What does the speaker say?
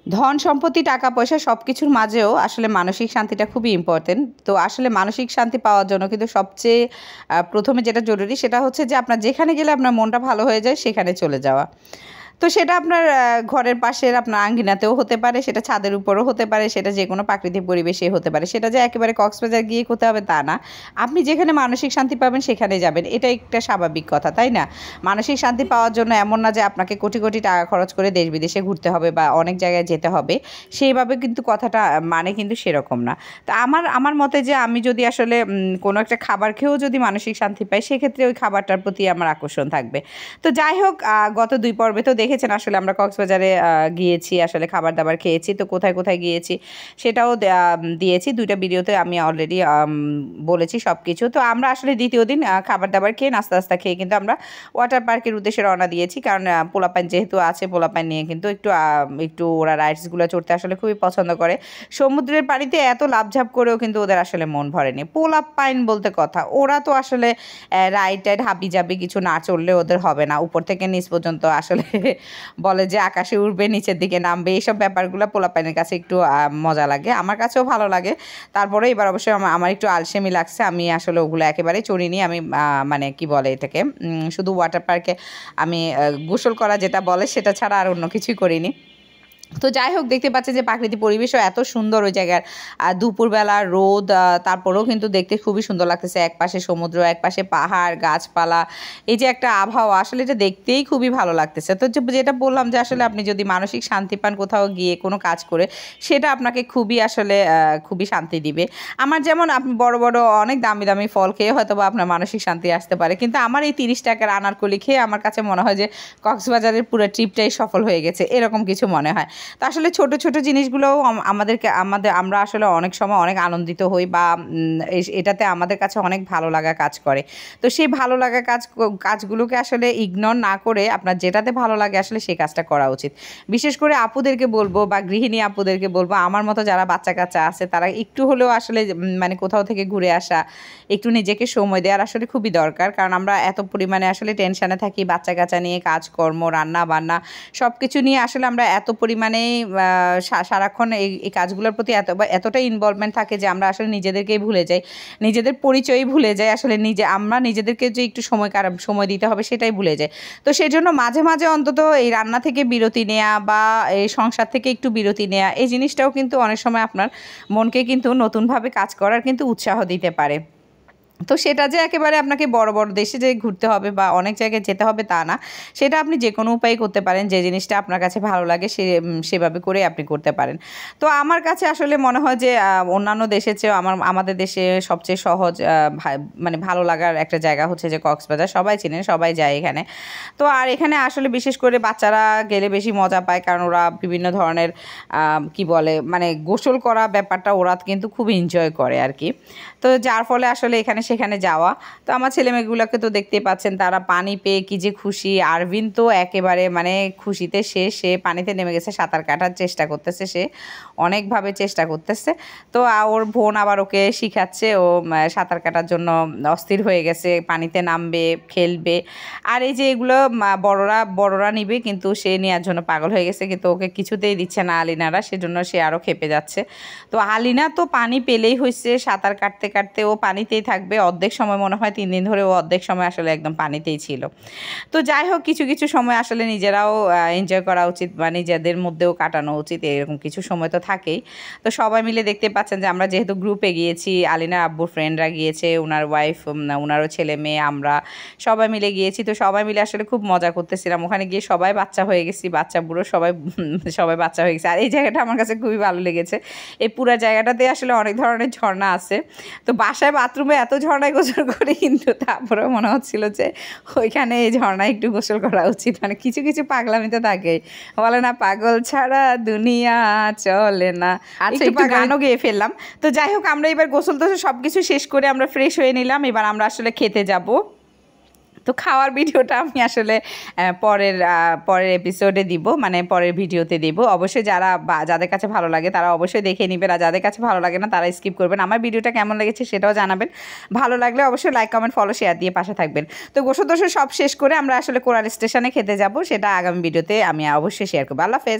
ধন সম্পত্তি টাকা পয়সা সব কিছুর মাঝেও আসলে মানসিক শান্তিটা খুবই ইম্পর্টেন্ট। তো আসলে মানসিক শান্তি পাওয়ার জন্য কিন্তু সবচেয়ে প্রথমে যেটা জরুরি সেটা হচ্ছে যে আপনার যেখানে গেলে আপনার মনটা ভালো হয়ে যায় সেখানে চলে যাওয়া। তো সেটা আপনার ঘরের পাশের আপনার আঙ্গিনাতেও হতে পারে, সেটা ছাদের উপরও হতে পারে, সেটা যে কোনো প্রাকৃতিক পরিবেশে হতে পারে। সেটা যে একেবারে কক্সবাজার গিয়ে করতে হবে তা না। আপনি যেখানে মানসিক শান্তি পাবেন সেখানে যাবেন, এটা একটা স্বাভাবিক কথা, তাই না? মানসিক শান্তি পাওয়ার জন্য এমন না যে আপনাকে কোটি কোটি টাকা খরচ করে দেশ বিদেশে ঘুরতে হবে বা অনেক জায়গায় যেতে হবে, সেইভাবে কিন্তু কথাটা মানে কিন্তু সেরকম না। তো আমার মতে যে আমি যদি আসলে কোনো একটা খাবার খেয়েও যদি মানসিক শান্তি পাই, সেক্ষেত্রে ওই খাবারটার প্রতি আমার আকর্ষণ থাকবে। তো যাই হোক, গত ২ পর্বে তো দেখেছেন আসলে আমরা কক্সবাজারে গিয়েছি, আসলে খাবার দাবার খেয়েছি। তো কোথায় কোথায় গিয়েছি সেটাও দিয়েছি, ২টা ভিডিওতে আমি অলরেডি বলেছি সব কিছু। তো আমরা আসলে দ্বিতীয় দিন খাবার দাবার খেয়ে নাস্তা খেয়ে কিন্তু আমরা ওয়াটার পার্কের উদ্দেশ্যে রওনা দিয়েছি। কারণ পোলাপাইন যেহেতু আছে, পোলাপাইন নিয়ে কিন্তু একটু ওরা রাইডসগুলো চড়তে আসলে খুবই পছন্দ করে। সমুদ্রের পানিতে এত লাফঝাপ করেও কিন্তু ওদের আসলে মন ভরেনি। পোলাপাইন বলতে কথা, ওরা তো আসলে রাইড টাইড হাবি জাবি কিছু না চললে ওদের হবে না। উপর থেকে নিচ পর্যন্ত আসলে বলে যে আকাশে উড়বে নিচের দিকে নামবে, এইসব ব্যাপারগুলো পোলাপাইনের কাছে একটু মজা লাগে, আমার কাছেও ভালো লাগে। তারপরে এবার অবশ্যই আমার একটু আলসেমি লাগছে, আমি আসলে ওগুলো একেবারেই চড়িনি। আমি মানে কি বলে এটাকে, শুধু ওয়াটার পার্কে আমি গোসল করা যেটা বলে সেটা ছাড়া আর অন্য কিছুই করিনি। তো যাই হোক, দেখতে পাচ্ছি যে প্রাকৃতিক পরিবেশও এত সুন্দর ওই জায়গার। দুপুরবেলা রোদ, তারপরেও কিন্তু দেখতে খুবই সুন্দর লাগতেছে। এক পাশে সমুদ্র, এক পাশে পাহাড় গাছপালা, এই যে একটা আবহাওয়া, আসলে এটা দেখতেই খুবই ভালো লাগতেছে। তো যেটা বললাম যে আসলে আপনি যদি মানসিক শান্তি পান কোথাও গিয়ে কোনো কাজ করে, সেটা আপনাকে খুবই আসলে খুবই শান্তি দিবে। আমার যেমন আপনি বড় বড় অনেক দামি দামি ফল খেয়ে হয়তো বা আপনার মানসিক শান্তি আসতে পারে, কিন্তু আমার এই 30 টাকার আনারকলি খেয়ে আমার কাছে মনে হয় যে কক্সবাজারের পুরো ট্রিপটাই সফল হয়ে গেছে, এরকম কিছু মনে হয়। তো আসলে ছোট ছোট জিনিসগুলোও আমরা আসলে অনেক সময় অনেক আনন্দিত হই বা এটাতে আমাদের কাছে অনেক ভালো লাগা কাজ করে। তো সেই ভালো লাগা কাজগুলোকে আসলে ইগনোর না করে আপনার যেটাতে ভালো লাগে আসলে সেই কাজটা করা উচিত। বিশেষ করে আপুদেরকে বলবো বা গৃহিণী আপুদেরকে বলবো, আমার মতো যারা বাচ্চা কাচ্চা আছে তারা একটু হলেও আসলে মানে কোথাও থেকে ঘুরে আসা, একটু নিজেকে সময় দেওয়ার আসলে খুবই দরকার। কারণ আমরা এত পরিমাণে আসলে টেনশানে থাকি, বাচ্চা কাচ্চা নিয়ে কাজকর্ম রান্না বান্না সব কিছু নিয়ে আসলে আমরা এত পরিমাণে সারাক্ষণ এই কাজগুলোর প্রতি এতটাই ইনভলভমেন্ট থাকে যে আমরা আসলে নিজেদেরকেই ভুলে যাই, নিজেদের পরিচয়ই ভুলে যাই। আসলে আমরা নিজেদেরকে যে একটু সময় দিতে হবে সেটাই ভুলে যাই। তো সেজন্য মাঝে মাঝে অন্তত এই রান্না থেকে বিরতি নেওয়া বা এই সংসার থেকে একটু বিরতি নেওয়া, এই জিনিসটাও কিন্তু অনেক সময় আপনার মনকে কিন্তু নতুনভাবে কাজ করার কিন্তু উৎসাহ দিতে পারে। তো সেটা যে একেবারে আপনাকে বড় বড় দেশে যে ঘুরতে হবে বা অনেক জায়গায় যেতে হবে তা না, সেটা আপনি যে কোনো উপায়ে করতে পারেন। যে জিনিসটা আপনার কাছে ভালো লাগে সেভাবে করে আপনি করতে পারেন। তো আমার কাছে আসলে মনে হয় যে অন্যান্য দেশের চেয়েও আমাদের দেশে সবচেয়ে সহজ মানে ভালো লাগার একটা জায়গা হচ্ছে যে কক্সবাজার। সবাই চিনেন, সবাই যায় এখানে। তো আর এখানে আসলে বিশেষ করে বাচ্চারা গেলে বেশি মজা পায়, কারণ ওরা বিভিন্ন ধরনের কি বলে মানে গোসল করা ব্যাপারটা ওরা কিন্তু খুব এনজয় করে আর কি। তো যার ফলে আসলে এখানে সেখানে যাওয়া। তো আমার ছেলেমেয়েগুলোকে তো দেখতেই পাচ্ছেন, তারা পানি পেয়ে কী যে খুশি। আরভিন তো একেবারে মানে খুশিতে সে পানিতে নেমে গেছে, সাঁতার কাটার চেষ্টা করতেছে, সে অনেকভাবে চেষ্টা করতেছে। তো ওর বোন আবার ওকে শিখাচ্ছে, ও সাঁতার কাটার জন্য অস্থির হয়ে গেছে, পানিতে নামবে খেলবে। আর এই যে এগুলো বড়রা নিবে, কিন্তু সে নেওয়ার জন্য পাগল হয়ে গেছে, কিন্তু ওকে কিছুতেই দিচ্ছে না আলিনারা, সেজন্য সে আরও খেপে যাচ্ছে। তো আলিনা তো পানি পেলেই হয়েছে, সাঁতার কাটতে কাটতে ও পানিতেই থাকবে। অর্ধেক সময় মনে হয় 3 দিন ধরে ও অর্ধেক সময় আসলে একদম পানিতেই ছিল। তো যাই হোক, কিছু কিছু সময় আসলে নিজেরাও এনজয় করা উচিত বা নিজেদের মধ্যেও কাটানো উচিত, এরকম কিছু সময় তো থাকেই। তো সবাই মিলে দেখতে পাচ্ছেন যে আমরা যেহেতু গ্রুপে গিয়েছি, আলিনার আব্বুর ফ্রেন্ডরা গিয়েছে, ওনার ওয়াইফ, ওনারও ছেলে মেয়ে, আমরা সবাই মিলে গিয়েছি। তো সবাই মিলে আসলে খুব মজা করতেছিলাম। ওখানে গিয়ে সবাই বাচ্চা হয়ে গেছি, বাচ্চা বুড়ো সবাই বাচ্চা হয়ে গেছে। আর এই জায়গাটা আমার কাছে খুবই ভালো লেগেছে। এই পুরো জায়গাটাতে আসলে অনেক ধরনের ঝর্ণা আছে। তো বাসায় বাথরুমে এত ঝর্ণায় গোসল করি, কিন্তু তারপরেও মনে হচ্ছিল যে ওইখানে এই ঝর্ণায় একটু গোসল করা উচিত। মানে কিছু কিছু পাগলামি তো থাকে, বলে না পাগল ছাড়া দুনিয়া চলে না। আচ্ছা, একটু গানও গেয়ে ফেললাম। তো যাই হোক, আমরা এবার গোসল টোসল সব কিছু শেষ করে আমরা ফ্রেশ হয়ে নিলাম। এবার আমরা আসলে খেতে যাব। তো খাওয়ার ভিডিওটা আমি আসলে পরের এপিসোডে দিব, মানে পরের ভিডিওতে দিব। অবশ্যই যাদের কাছে ভালো লাগে তারা অবশ্যই দেখে নেবেন, আর যাদের কাছে ভালো লাগে না তারা স্কিপ করবেন। আমার ভিডিওটা কেমন লেগেছে সেটাও জানাবেন। ভালো লাগলে অবশ্যই লাইক কমেন্ট ফলো শেয়ার দিয়ে পাশে থাকবেন। তো গোসল টোসল সব শেষ করে আমরা আসলে কোরাল স্টেশনে খেতে যাব, সেটা আগামী ভিডিওতে আমি অবশ্যই শেয়ার করবো। আল্লাহ হাফেজ।